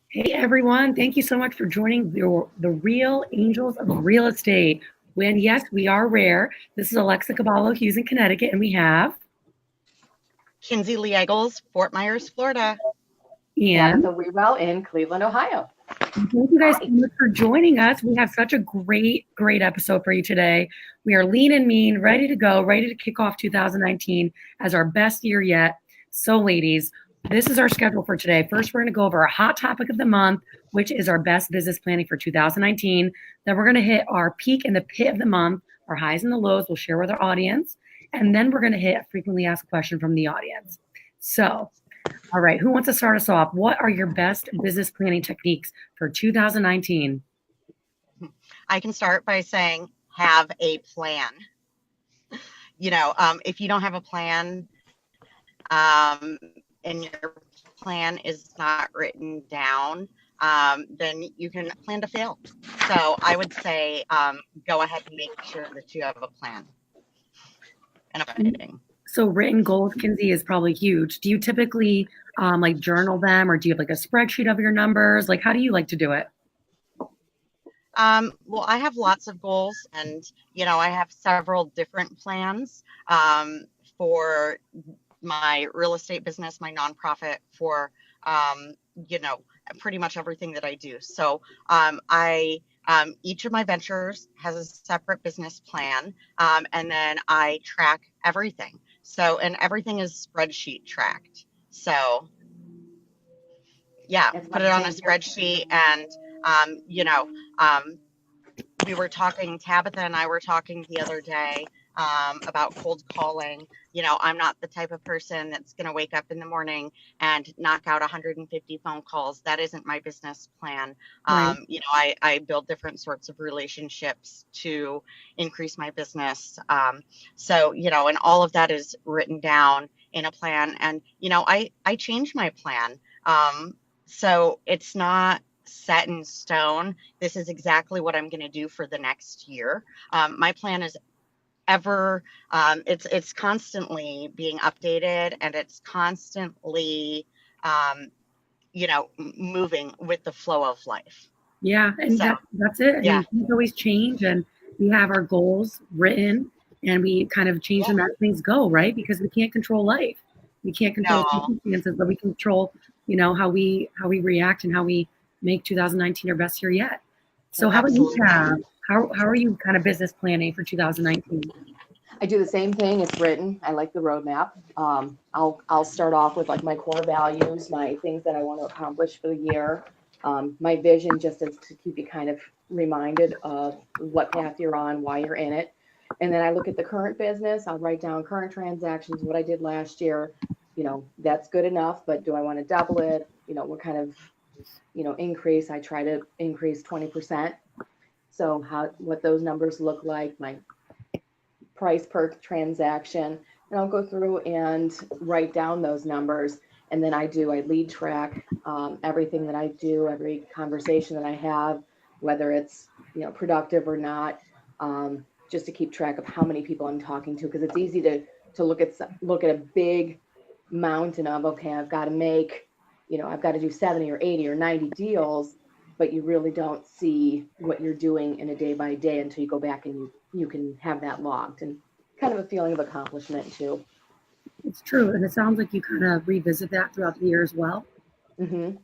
Hey everyone, thank you so much for joining the Real Angels of Real Estate. When yes, we are rare. This is Alexa Kebalo, Hughes in Connecticut, and we have Kynse Lee, Fort Myers, Florida. Ian. Tabatha Whewell in Cleveland, Ohio. Thank you guys so Hi. much for joining us. We have such a great episode for you today. We are lean and mean, ready to go, ready to kick off 2019 as our best year yet. So, ladies, this is our schedule for today. First, we're going to go over a hot topic of the month, which is our best business planning for 2019. Then we're going to hit our peak and the pit of the month, our highs and the lows. We'll share with our audience. And then we're going to hit a frequently asked question from the audience. So, all right, who wants to start us off? What are your best business planning techniques for 2019? I can start by saying have a plan. If you don't have a plan, and your plan is not written down, then you can plan to fail. So I would say go ahead and make sure that you have a plan and a budgeting. So written goals, Kynse, is probably huge. Do you typically like journal them, or do you have like a spreadsheet of your numbers? Like, how do you like to do it? Well, I have lots of goals, and I have several different plans for my real estate business, my nonprofit, for pretty much everything that I do. So I each of my ventures has a separate business plan, and then I track everything. So, and everything is spreadsheet tracked. So yeah, put it on a spreadsheet, and um, you know, um, Tabitha and I were talking the other day about cold calling. I'm not the type of person that's going to wake up in the morning and knock out 150 phone calls. That isn't my business plan. Right. I build different sorts of relationships to increase my business. And all of that is written down in a plan. And, I change my plan. So it's not set in stone. This is exactly what I'm going to do for the next year. My plan is it's constantly being updated, and it's constantly, moving with the flow of life. Yeah, and So, that's it. I yeah. mean, things always change, and we have our goals written, and we kind of change them as things go, right? Because we can't control life. We can't control No, circumstances, but we control, how we react and how we make 2019 our best year yet. So, how about you, absolutely. Tab? How are you kind of business planning for 2019? I do the same thing. It's written. I like the roadmap. I'll start off with like my core values, my things that I want to accomplish for the year. My vision, just as to keep you kind of reminded of what path you're on, why you're in it. And then I look at the current business. I'll write down current transactions, what I did last year. That's good enough, but do I want to double it? What kind of, increase? I try to increase 20%. So what those numbers look like, my price per transaction, and I'll go through and write down those numbers. And then I lead track everything that I do, every conversation that I have, whether it's productive or not, just to keep track of how many people I'm talking to, because it's easy to look at a big mountain of, okay, I've got to do 70 or 80 or 90 deals, but you really don't see what you're doing in a day by day until you go back and you can have that logged, and kind of a feeling of accomplishment too. It's true, and it sounds like you kind of revisit that throughout the year as well. Mm-hmm.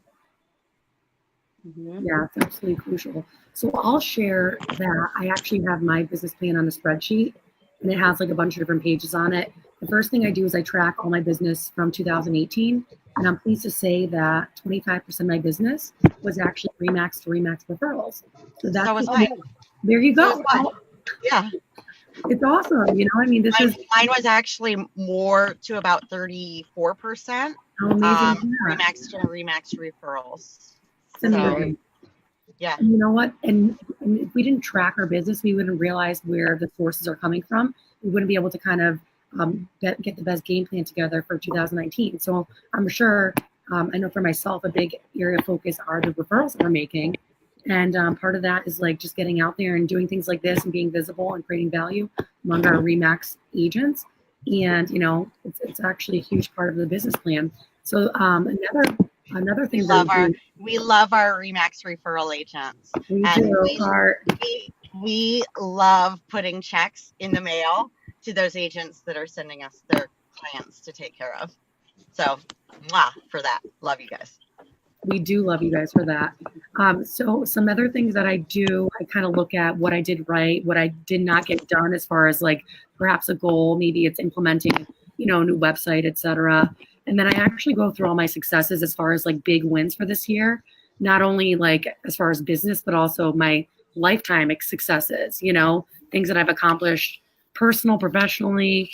Mm-hmm. Yeah, it's absolutely crucial. So I'll share that I actually have my business plan on a spreadsheet, and it has like a bunch of different pages on it. The first thing I do is I track all my business from 2018, and I'm pleased to say that 25% of my business was actually Remax to Remax referrals. So So that's was mine. there you So was go. mine. Yeah. It's awesome. I mean, this is Mine was actually more to about 34%. how amazing is that? Remax referrals. It's amazing. Yeah. And you know what? And if we didn't track our business, we wouldn't realize where the sources are coming from. We wouldn't be able to kind of get the best game plan together for 2019. So I'm sure, I know for myself, a big area of focus are the referrals that we're making. And part of that is like just getting out there and doing things like this and being visible and creating value among our Remax agents. And, it's actually a huge part of the business plan. So another Another We thing that love our Remax referral agents, we and do are we love putting checks in the mail to those agents that are sending us their clients to take care of. So, mwah, for that, love you guys. we do love you guys for that. So some other things that I do, I kind of look at what I did right, what I did not get done as far as like perhaps a goal, maybe it's implementing, a new website, etc. And then I actually go through all my successes as far as like big wins for this year, not only like as far as business, but also my lifetime successes, things that I've accomplished personal, professionally,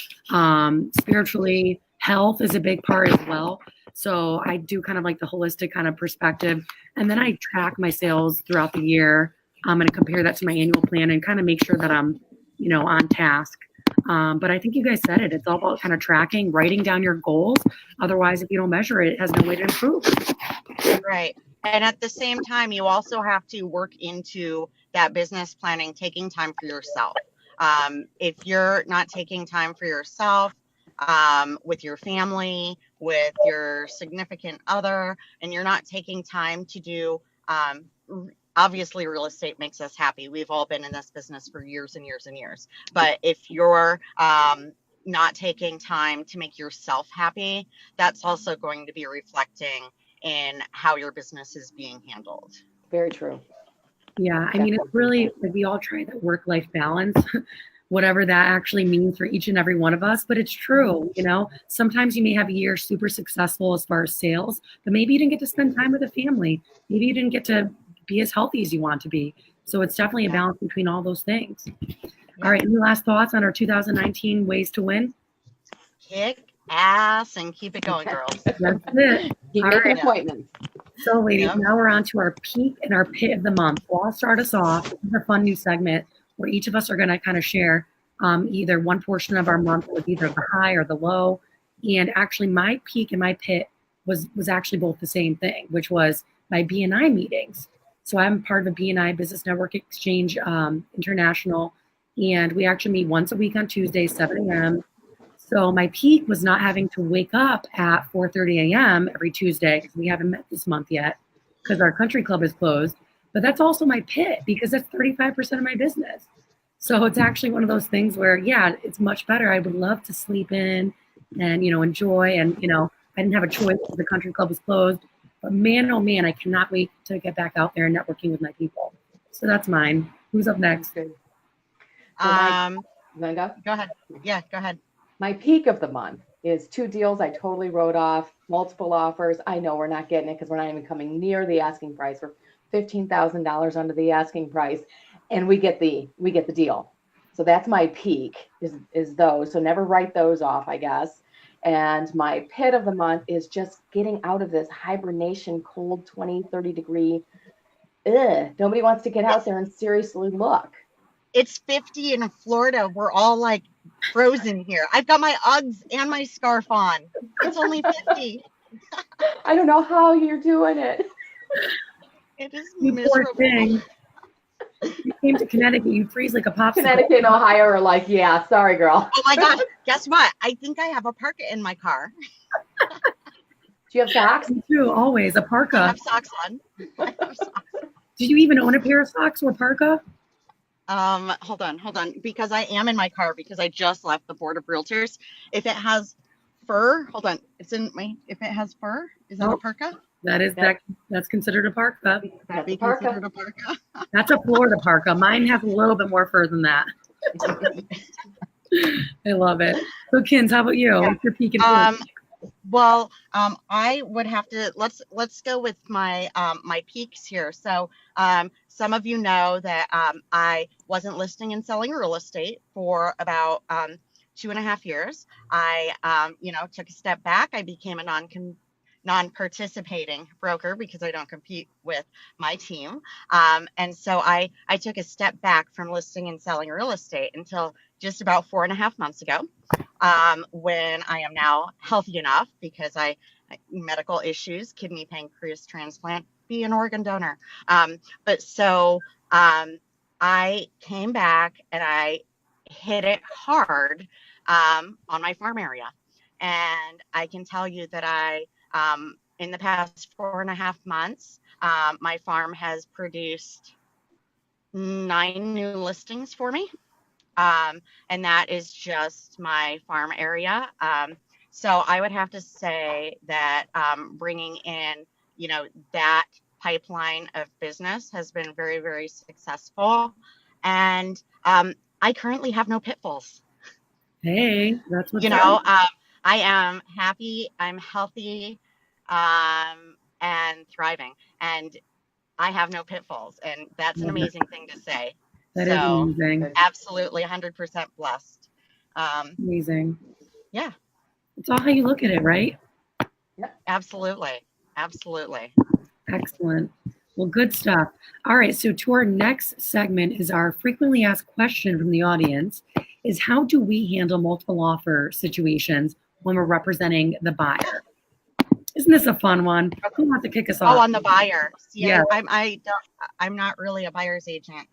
spiritually. Health is a big part as well. So I do kind of like the holistic kind of perspective. And then I track my sales throughout the year. I'm going to compare that to my annual plan and kind of make sure that I'm, on task. But I think you guys said it. It's all about kind of tracking, writing down your goals. Otherwise, if you don't measure it, it has no way to improve. Right. And at the same time, you also have to work into that business planning, taking time for yourself. If you're not taking time for yourself, with your family, with your significant other, and you're not taking time to do, obviously, real estate makes us happy. We've all been in this business for years and years and years. But if you're not taking time to make yourself happy, that's also going to be reflecting in how your business is being handled. Very true. Yeah, I mean, it's really like we all try that work-life balance, whatever that actually means for each and every one of us. But it's true, sometimes you may have a year super successful as far as sales, but maybe you didn't get to spend time with a family. Maybe you didn't get to be as healthy as you want to be. So it's definitely a balance between all those things. Yeah. All right, any last thoughts on our 2019 ways to win? Kick ass and keep it going, girls. That's it. Keep making appointments. So, ladies, now we're on to our peak and our pit of the month. Well, I'll start us off. This is a fun new segment where each of us are going to kind of share either one portion of our month with either the high or the low. And actually, my peak and my pit was actually both the same thing, which was my BNI meetings. So I'm part of a BNI Business Network Exchange International, and we actually meet once a week on Tuesdays, 7 a.m. So my peak was not having to wake up at 4:30 a.m. every Tuesday, because we haven't met this month yet because our country club is closed. But that's also my pit because that's 35% of my business. So it's actually one of those things where, yeah, it's much better. I would love to sleep in and, enjoy. And, I didn't have a choice because the country club was closed. But man, oh man, I cannot wait to get back out there and networking with my people. So that's mine. Who's up next? Good. So go ahead. Yeah, go ahead. My peak of the month is 2 deals I totally wrote off, multiple offers. I know we're not getting it because we're not even coming near the asking price. We're $15,000 under the asking price, and we get the deal. So that's my peak is those. So never write those off, I guess. And my pit of the month is just getting out of this hibernation, cold 20, 30 degree. Nobody wants to get out there and seriously look. It's 50 in Florida. We're all like frozen here. I've got my Uggs and my scarf on. It's only 50. I don't know how you're doing it. It is miserable. Poor thing. You came to Connecticut, you freeze like a popsicle. Connecticut and Ohio are like, yeah, sorry, girl. Oh my God. Guess what? I think I have a parka in my car. Do you have socks? Me too, always. A parka. I have socks on. Did you even own a pair of socks or parka? Hold on. Because I am in my car because I just left the board of realtors. If it has fur, hold on. If it has fur, is that a parka? That's considered a parka. That's a parka. That's a Florida parka. Mine has a little bit more fur than that. I love it. So Kynse, how about you? What's your peak and Well, I would have to let's go with my my peaks here. So some of you know that I wasn't listing and selling real estate for about 2.5 years. I took a step back. I became a non-participating broker because I don't compete with my team. And so I took a step back from listing and selling real estate until just about 4.5 months ago, when I am now healthy enough because I medical issues, kidney, pancreas transplant, be an organ donor. But so I came back and I hit it hard on my farm area. And I can tell you that I in the past 4.5 months, my farm has produced 9 new listings for me. And that is just my farm area. So I would have to say that bringing in, that pipeline of business has been very, very successful. And I currently have no pitfalls. Hey, that's what's up. I am happy, I'm healthy, and thriving. And I have no pitfalls. And that's an amazing thing to say. That is amazing. Absolutely 100% blessed. Amazing. Yeah. It's all how you look at it, right? Yep. Absolutely. Absolutely. Excellent. Well, good stuff. All right. So to our next segment is our frequently asked question from the audience is how do we handle multiple offer situations when we're representing the buyer? Isn't this a fun one? Who wants to kick us off? Oh, on the buyer. See, yeah. I'm not really a buyer's agent.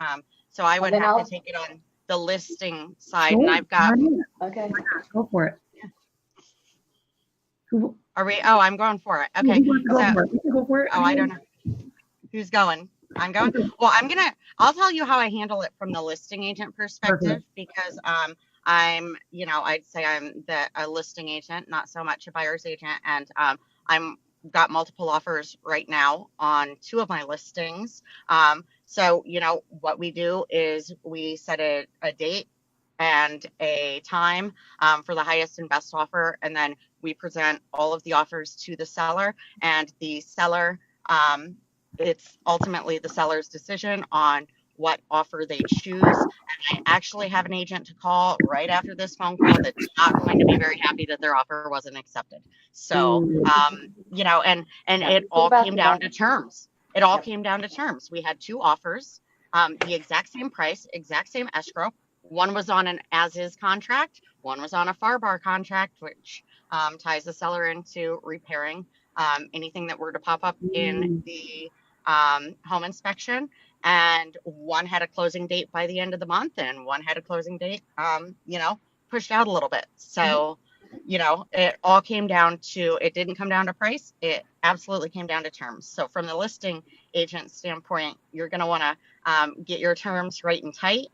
So I would have to take it on the listing side. Sure. And I've got. Okay. Go for it. Yeah. Are we? Oh, I'm going for it. Okay. Go for it. Oh, I don't know. Who's going? I'm going. Well, I'll tell you how I handle it from the listing agent perspective, because I'd say I'm a listing agent, not so much a buyer's agent. And I'm got multiple offers right now on 2 of my listings. So, what we do is we set a date and a time for the highest and best offer. And then we present all of the offers to the seller, and the seller, it's ultimately the seller's decision on what offer they choose. And I actually have an agent to call right after this phone call that's not going to be very happy that their offer wasn't accepted. So, and it all came down to terms. It all came down to terms. We had 2 offers, the exact same price, exact same escrow. One was on an as-is contract. One was on a FAR contract, which ties the seller into repairing anything that were to pop up in the home inspection. And one had a closing date by the end of the month, and one had a closing date, pushed out a little bit. So, it all came down to, it didn't come down to price. It absolutely came down to terms. So from the listing agent standpoint, you're going to want to get your terms right and tight,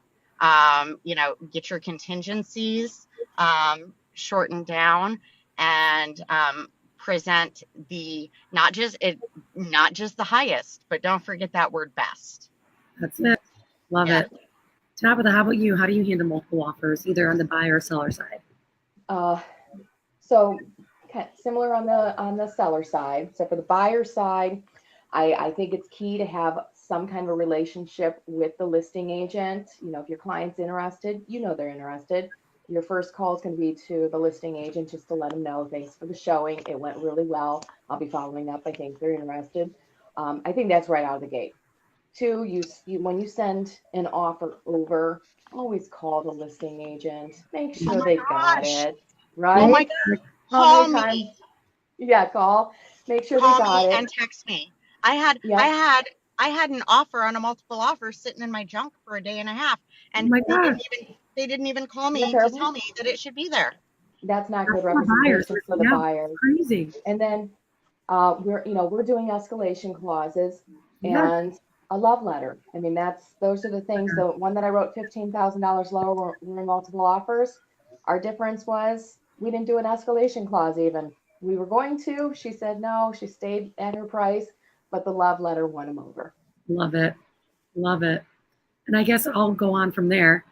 get your contingencies shortened down, and present the, not just the highest, but don't forget that word best. That's it. Love it. Tabatha, how about you? How do you handle multiple offers, either on the buyer or seller side? So kind of similar on the seller side. So for the buyer side, I think it's key to have some kind of a relationship with the listing agent. If your client's interested, they're interested. Your first call is going to be to the listing agent just to let them know, thanks for the showing. It went really well. I'll be following up. I think they're interested. I think that's right out of the gate. 2, when you send an offer over, always call the listing agent. Make sure they got it. Right? Oh my God. Call me. Yeah, call. Make sure they got it. And text me. I had an offer on a multiple offer sitting in my junk for a day and a half, and they didn't even call me to tell me that it should be there. That's not good representation for the buyers. Crazy. And then we're doing escalation clauses and a love letter. I mean, those are the things. The one that I wrote $15,000 lower were multiple offers. Our difference was we didn't do an escalation clause even. We were going to. She said no. She stayed at her price, but the love letter won them over. Love it. Love it. And I guess I'll go on from there.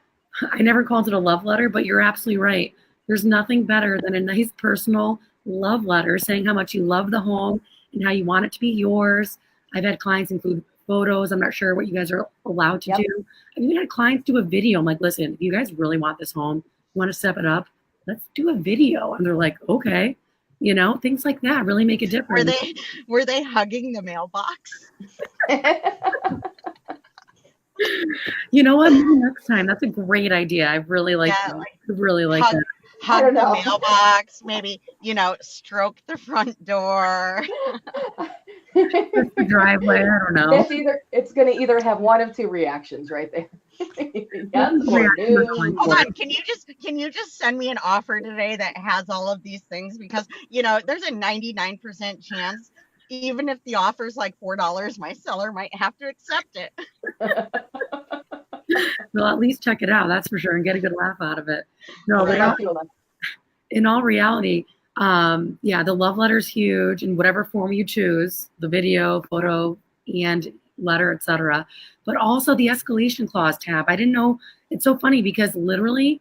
I never called it a love letter, but you're absolutely right. There's nothing better than a nice personal love letter saying how much you love the home and how you want it to be yours. I've had clients include photos. I'm not sure what you guys are allowed to do. I've even had clients do a video. I'm like, listen, if you guys really want this home, you want to step it up, let's do a video. And they're like, okay. Things like that really make a difference. Were they hugging the mailbox? You know what? Maybe next time. That's a great idea. I really like that. I really like that. Hug the mailbox, maybe, stroke the front door. The driveway, I don't know. It's going to either have one of 2 reactions right there. Yes, or no. Hold on, can you just send me an offer today that has all of these things? Because there's a 99% chance even if the offer's like $4, my seller might have to accept it. Well, at least check it out. That's for sure, and get a good laugh out of it. No, Right. but in all reality, yeah, the love letter's huge in whatever form you choose, the video, photo, and letter, etc. But also the escalation clause tab. I didn't know. It's so funny because literally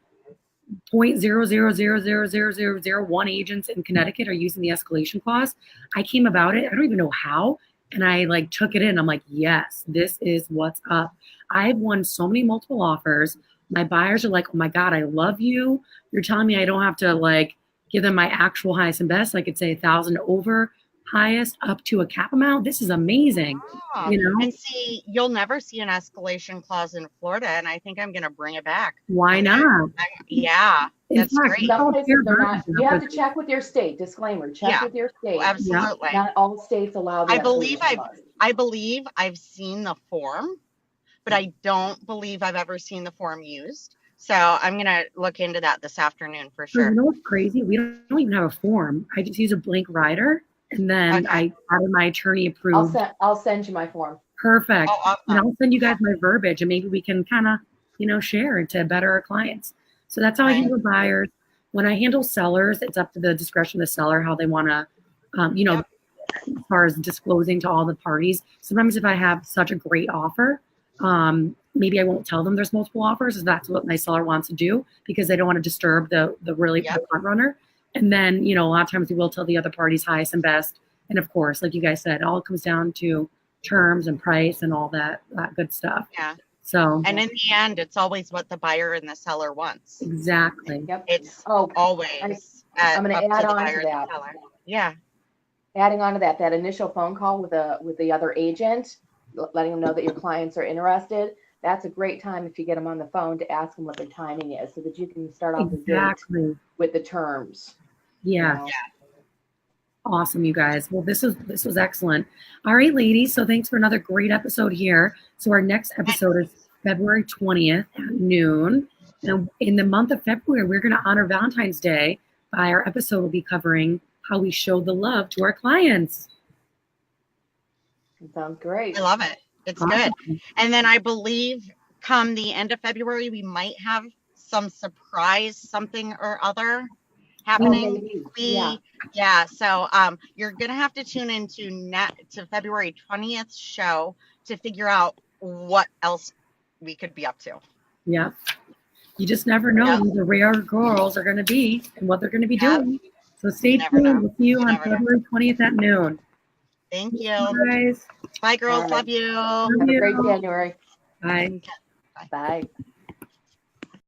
0.000000001 agents in Connecticut are using the escalation clause. I came about it. I don't even know how. And I like took it in. I'm like, yes, this is what's up. I've won so many multiple offers. My buyers are like, oh my God, I love you. You're telling me I don't have to like give them my actual highest and best. I could say 1,000 over highest up to a cap amount. This is amazing. Oh, You know, and see, you'll never see an escalation clause in Florida, and I think I'm going to bring it back. why not? Yeah, In that's fact, great. Some places they're not. version You of have it. to check with your state. Disclaimer: check Yeah. with your state. Absolutely. Not all states allow the I believe escalation clause. I believe I've seen the form, but I don't believe I've ever seen the form used. So I'm going to look into that this afternoon for So you sure. know what's crazy? We don't even have a form. I just use a blank rider, and then Okay. I added my attorney approved. I'll send you my form. Perfect. Oh, awesome. And I'll send you guys my verbiage, and maybe we can kind of, share it to better our clients. So that's how I Right. handle buyers. When I handle sellers, it's up to the discretion of the seller how they want to, Yep. as far as disclosing to all the parties. Sometimes if I have such a great offer, maybe I won't tell them there's multiple offers if that's what my seller wants to do because they don't want to disturb the really Yep. the front runner. And then, a lot of times we will tell the other parties highest and best. And of course, like you guys said, it all comes down to terms and price and all that good stuff. Yeah. So And in the end, it's always what the buyer and the seller wants. exactly. Yep. It's Oh, always I'm going up to add the on buyer to and the that. seller. Yeah. Adding on to that initial phone call with the other agent, letting them know that your clients are interested. That's a great time if you get them on the phone to ask them what their timing is, so that you can start off the date Exactly. with the terms. Yeah. You know? Awesome, you guys. Well, this was excellent. All right, ladies. So thanks for another great episode here. So our next episode is February 20th at noon. And in the month of February, we're going to honor Valentine's Day by our episode will be covering how we show the love to our clients. It sounds great. I love it. It's Awesome. good. And then I believe come the end of February, we might have some surprise something or other happening. Maybe. Yeah. So you're gonna have to tune into to February 20th show to figure out what else we could be up to. Yeah. You just never know who the rare girls are going to be and what they're going to be doing. So stay tuned. We'll see you on February 20th at noon. Thank you. Guys. Bye, girls. All right. Love you. Have a great January. Bye. Bye.